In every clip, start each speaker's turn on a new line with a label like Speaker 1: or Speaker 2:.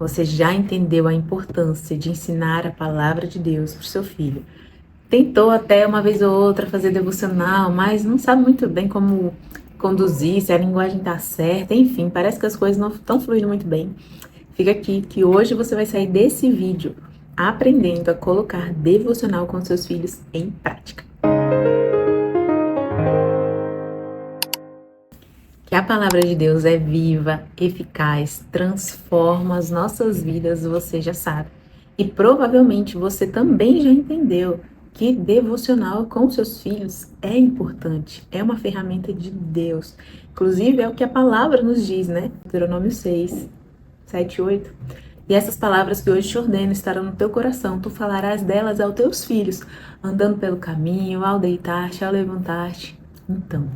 Speaker 1: Você já entendeu a importância de ensinar a palavra de Deus para o seu filho. Tentou até uma vez ou outra fazer devocional, mas não sabe muito bem como conduzir, se a linguagem está certa, enfim, parece que as coisas não estão fluindo muito bem. Fica aqui que hoje você vai sair desse vídeo aprendendo a colocar devocional com seus filhos em prática. Que a palavra de Deus é viva, eficaz, transforma as nossas vidas, você já sabe. E provavelmente você também já entendeu que devocional com seus filhos é importante, é uma ferramenta de Deus. Inclusive é o que a palavra nos diz, né? Deuteronômio 6, 7 e 8. E essas palavras que hoje te ordeno estarão no teu coração, tu falarás delas aos teus filhos, andando pelo caminho, ao deitar-te, ao levantar-te. Então,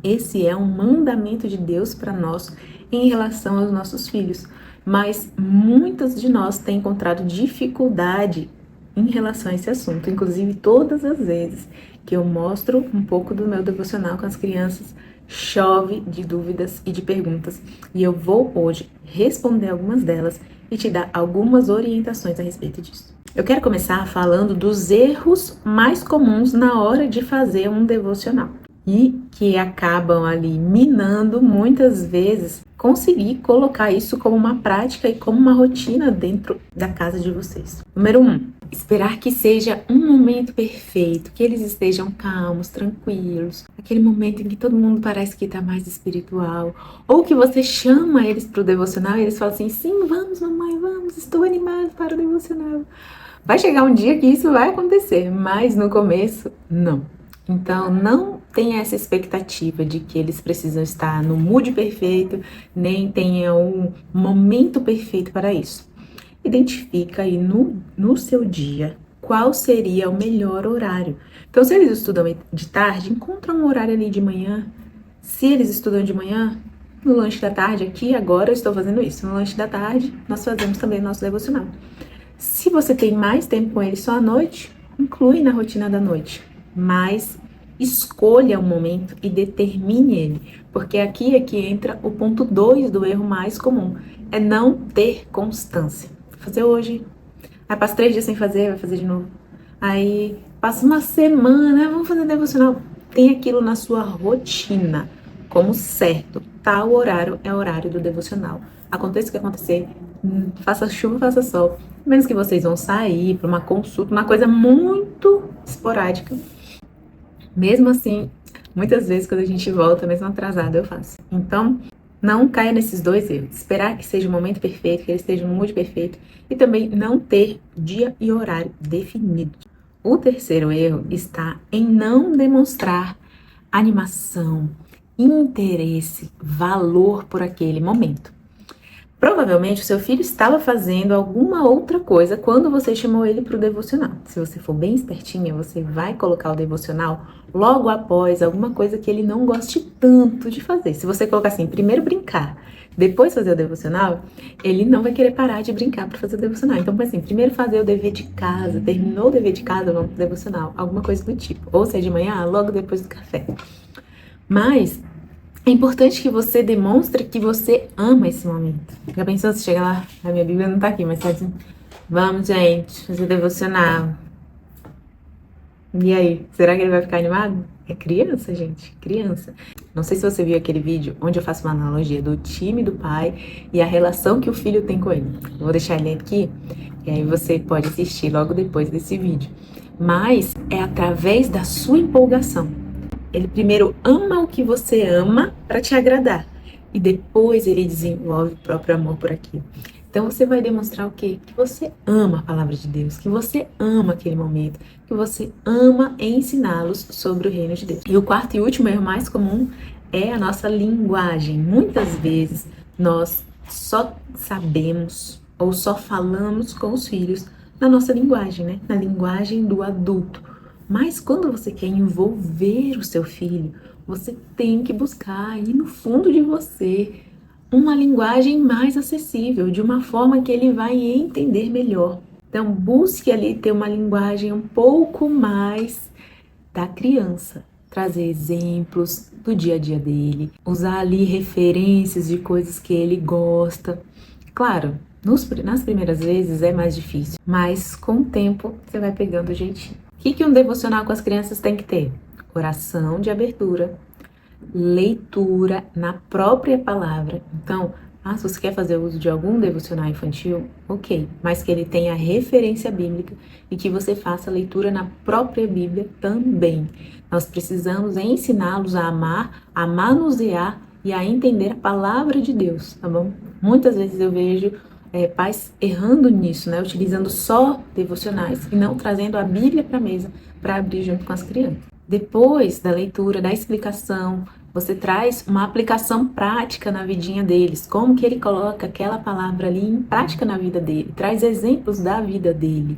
Speaker 1: esse é um mandamento de Deus para nós em relação aos nossos filhos. Mas muitas de nós têm encontrado dificuldade em relação a esse assunto. Inclusive, todas as vezes que eu mostro um pouco do meu devocional com as crianças, chove de dúvidas e de perguntas. E eu vou hoje responder algumas delas e te dar algumas orientações a respeito disso. Eu quero começar falando dos erros mais comuns na hora de fazer um devocional e que acabam ali minando muitas vezes conseguir colocar isso como uma prática e como uma rotina dentro da casa de vocês. Número 1, esperar que seja um momento perfeito, que eles estejam calmos, tranquilos, aquele momento em que todo mundo parece que está mais espiritual, ou que você chama eles para o devocional e eles falam assim, sim, vamos mamãe, vamos, estou animado para o devocional. Vai chegar um dia que isso vai acontecer, mas no começo, não. Então, não tenha essa expectativa de que eles precisam estar no mood perfeito, nem tenha um momento perfeito para isso. Identifica aí no seu dia qual seria o melhor horário. Então, se eles estudam de tarde, encontra um horário ali de manhã. Se eles estudam de manhã, no lanche da tarde, aqui agora eu estou fazendo isso. No lanche da tarde, nós fazemos também o nosso devocional. Se você tem mais tempo com eles só à noite, inclui na rotina da noite. Mas escolha o momento e determine ele, porque aqui é que entra o ponto 2 do erro mais comum, é não ter constância. Vou fazer hoje, aí passa 3 dias sem fazer, vai fazer de novo. Aí passa uma semana, vamos fazer devocional. Tem aquilo na sua rotina, como certo, tal horário é o horário do devocional. Aconteça o que acontecer, faça chuva, faça sol, menos que vocês vão sair para uma consulta, uma coisa muito esporádica. Mesmo assim, muitas vezes quando a gente volta, mesmo atrasado, eu faço. Então, não caia nesses dois erros. Esperar que seja o momento perfeito, que ele esteja no mood perfeito e também não ter dia e horário definido. O terceiro erro está em não demonstrar animação, interesse, valor por aquele momento. Provavelmente o seu filho estava fazendo alguma outra coisa quando você chamou ele para o devocional. Se você for bem espertinha, você vai colocar o devocional logo após alguma coisa que ele não goste tanto de fazer. Se você colocar assim, primeiro brincar, depois fazer o devocional, ele não vai querer parar de brincar para fazer o devocional. Então, assim, primeiro fazer o dever de casa, terminou o dever de casa, vamos para o devocional. Alguma coisa do tipo. Ou se é de manhã, logo depois do café. Mas é importante que você demonstre que você ama esse momento. Já pensou se chega lá, a minha Bíblia não tá aqui, mas tá dizendo, vamos, gente, fazer devocional. E aí, será que ele vai ficar animado? É criança, gente, criança. Não sei se você viu aquele vídeo onde eu faço uma analogia do time do pai e a relação que o filho tem com ele. Eu vou deixar ele aqui, e aí você pode assistir logo depois desse vídeo. Mas é através da sua empolgação. Ele primeiro ama o que você ama para te agradar. E depois ele desenvolve o próprio amor por aquilo. Então você vai demonstrar o quê? Que você ama a palavra de Deus, que você ama aquele momento, que você ama ensiná-los sobre o reino de Deus. E o quarto e último erro mais comum é a nossa linguagem. Muitas vezes nós só sabemos ou só falamos com os filhos na nossa linguagem, né? Na linguagem do adulto. Mas quando você quer envolver o seu filho, você tem que buscar aí no fundo de você uma linguagem mais acessível, de uma forma que ele vai entender melhor. Então, busque ali ter uma linguagem um pouco mais da criança. Trazer exemplos do dia a dia dele, usar ali referências de coisas que ele gosta. Claro, Nas primeiras vezes é mais difícil, mas com o tempo você vai pegando o jeitinho. O que um devocional com as crianças tem que ter? Oração de abertura, leitura na própria palavra. Então, se você quer fazer uso de algum devocional infantil, ok, mas que ele tenha referência bíblica e que você faça leitura na própria Bíblia também. Nós precisamos ensiná-los a amar, a manusear e a entender a palavra de Deus, tá bom? Muitas vezes eu vejo pais errando nisso, né? Utilizando só devocionais e não trazendo a Bíblia para a mesa para abrir junto com as crianças. Depois da leitura, da explicação, você traz uma aplicação prática na vidinha deles, como que ele coloca aquela palavra ali em prática na vida dele, traz exemplos da vida dele,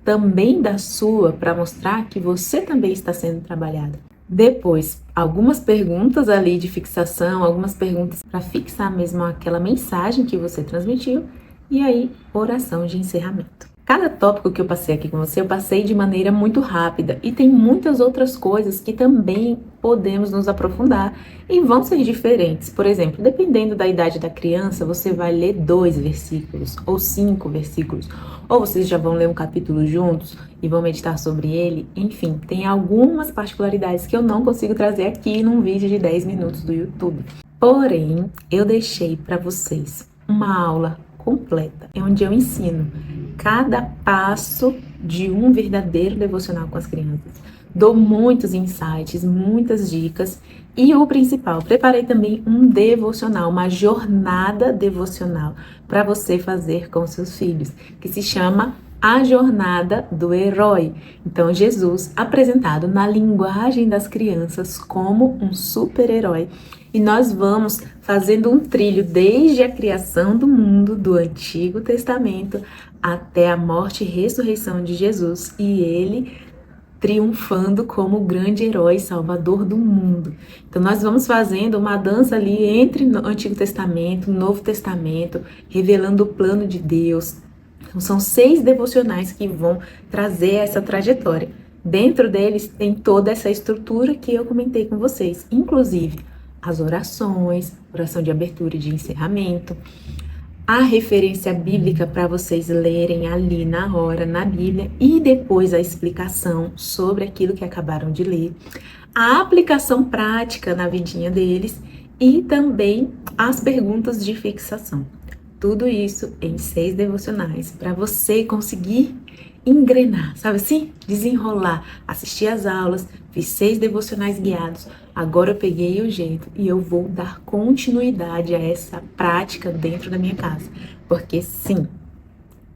Speaker 1: também da sua, para mostrar que você também está sendo trabalhado. Depois, algumas perguntas ali de fixação, algumas perguntas para fixar mesmo aquela mensagem que você transmitiu, e aí, oração de encerramento. Cada tópico que eu passei aqui com você, eu passei de maneira muito rápida e tem muitas outras coisas que também podemos nos aprofundar e vão ser diferentes. Por exemplo, dependendo da idade da criança, você vai ler 2 versículos ou 5 versículos, ou vocês já vão ler um capítulo juntos e vão meditar sobre ele. Enfim, tem algumas particularidades que eu não consigo trazer aqui num vídeo de 10 minutos do YouTube. Porém, eu deixei para vocês uma aula completa, onde eu ensino cada passo de um verdadeiro devocional com as crianças. Dou muitos insights, muitas dicas e o principal, preparei também um devocional, uma jornada devocional para você fazer com seus filhos, que se chama A Jornada do Herói. Então, Jesus apresentado na linguagem das crianças como um super-herói. E nós vamos fazendo um trilho desde a criação do mundo, do Antigo Testamento, até a morte e ressurreição de Jesus, e ele triunfando como o grande herói salvador do mundo. Então nós vamos fazendo uma dança ali entre o Antigo Testamento e o Novo Testamento, revelando o plano de Deus. Então, são 6 devocionais que vão trazer essa trajetória. Dentro deles tem toda essa estrutura que eu comentei com vocês, inclusive as orações, oração de abertura e de encerramento, a referência bíblica para vocês lerem ali na hora, na Bíblia, e depois a explicação sobre aquilo que acabaram de ler, a aplicação prática na vidinha deles e também as perguntas de fixação. Tudo isso em 6 devocionais para você conseguir engrenar, sabe assim? Desenrolar, assistir às aulas, fiz 6 devocionais guiados, agora eu peguei o jeito e eu vou dar continuidade a essa prática dentro da minha casa, porque sim,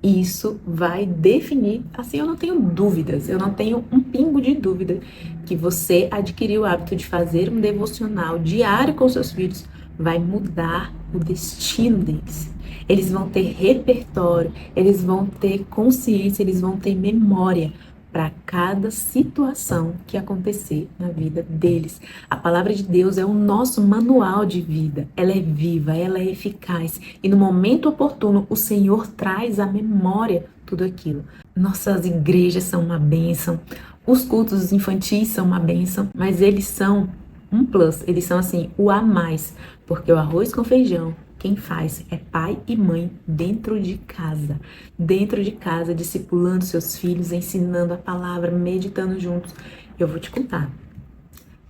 Speaker 1: isso vai definir, assim, eu não tenho dúvidas, eu não tenho um pingo de dúvida que você adquiriu o hábito de fazer um devocional diário com seus filhos, vai mudar o destino deles. Eles vão ter repertório, eles vão ter consciência, eles vão ter memória para cada situação que acontecer na vida deles. A palavra de Deus é o nosso manual de vida. Ela é viva, ela é eficaz. E no momento oportuno, o Senhor traz à memória tudo aquilo. Nossas igrejas são uma bênção. Os cultos infantis são uma bênção, mas eles são um plus. Eles são assim, o a mais. Porque o arroz com feijão, quem faz é pai e mãe dentro de casa, discipulando seus filhos, ensinando a palavra, meditando juntos. Eu vou te contar,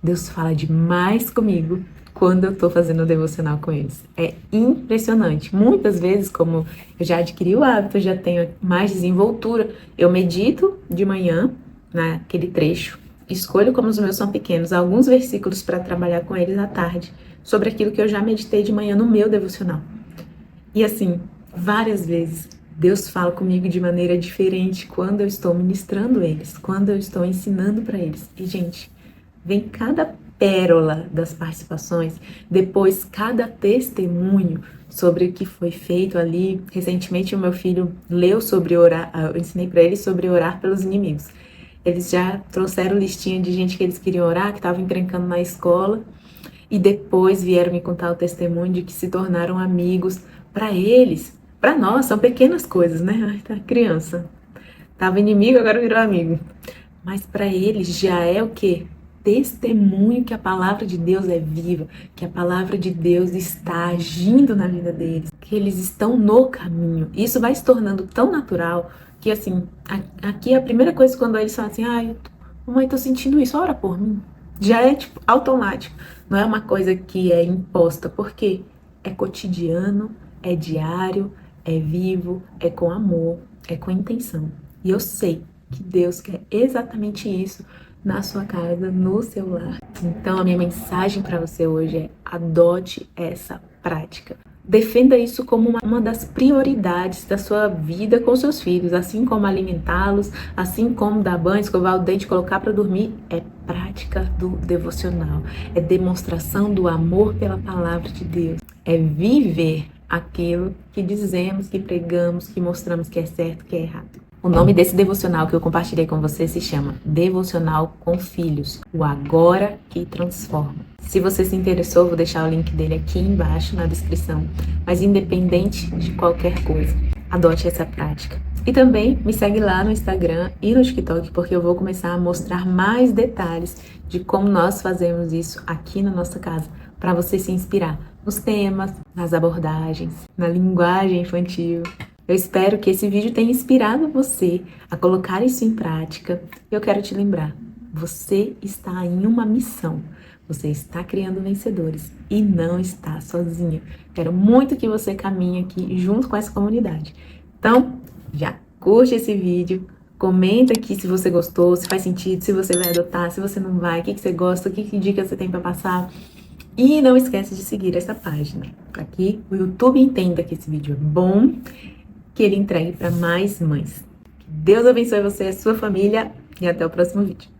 Speaker 1: Deus fala demais comigo quando eu tô fazendo o devocional com eles. É impressionante. Muitas vezes, como eu já adquiri o hábito, já tenho mais desenvoltura, eu medito de manhã, naquele trecho, escolho, como os meus são pequenos, alguns versículos para trabalhar com eles à tarde, sobre aquilo que eu já meditei de manhã no meu devocional. E assim, várias vezes, Deus fala comigo de maneira diferente quando eu estou ministrando eles, quando eu estou ensinando para eles. E, gente, vem cada pérola das participações, depois cada testemunho sobre o que foi feito ali. Recentemente, o meu filho leu sobre orar, eu ensinei para ele sobre orar pelos inimigos. Eles já trouxeram listinha de gente que eles queriam orar, que estava encrencando na escola, e depois vieram me contar o testemunho de que se tornaram amigos. Para eles, para nós, são pequenas coisas, né? Ai, tá criança. Tava inimigo, agora virou amigo. Mas para eles já é o quê? testemunho que a palavra de Deus é viva, que a palavra de Deus está agindo na vida deles, que eles estão no caminho. Isso vai se tornando tão natural que, assim, aqui a primeira coisa quando eles falam assim, mamãe, tô sentindo isso, ora por mim. Já é, tipo, automático. Não é uma coisa que é imposta, porque é cotidiano, é diário, é vivo, é com amor, é com intenção. E eu sei que Deus quer exatamente isso na sua casa, no seu lar. Então a minha mensagem para você hoje é: adote essa prática. Defenda isso como uma das prioridades da sua vida com seus filhos, assim como alimentá-los, assim como dar banho, escovar o dente, colocar para dormir. É prática do devocional, é demonstração do amor pela palavra de Deus, é viver aquilo que dizemos, que pregamos, que mostramos que é certo, que é errado. O nome desse devocional que eu compartilhei com você se chama Devocional com Filhos, o agora que transforma. Se você se interessou, vou deixar o link dele aqui embaixo na descrição. Mas independente de qualquer coisa, adote essa prática. E também me segue lá no Instagram e no TikTok, porque eu vou começar a mostrar mais detalhes de como nós fazemos isso aqui na nossa casa, para você se inspirar nos temas, nas abordagens, na linguagem infantil. Eu espero que esse vídeo tenha inspirado você a colocar isso em prática. Eu quero te lembrar, você está em uma missão. Você está criando vencedores e não está sozinha. Quero muito que você caminhe aqui junto com essa comunidade. Então, já curte esse vídeo, comenta aqui se você gostou, se faz sentido, se você vai adotar, se você não vai, o que você gosta, que dicas você tem para passar. E não esquece de seguir essa página, para que o YouTube entenda que esse vídeo é bom, que ele entregue para mais mães. Que Deus abençoe você e a sua família e até o próximo vídeo.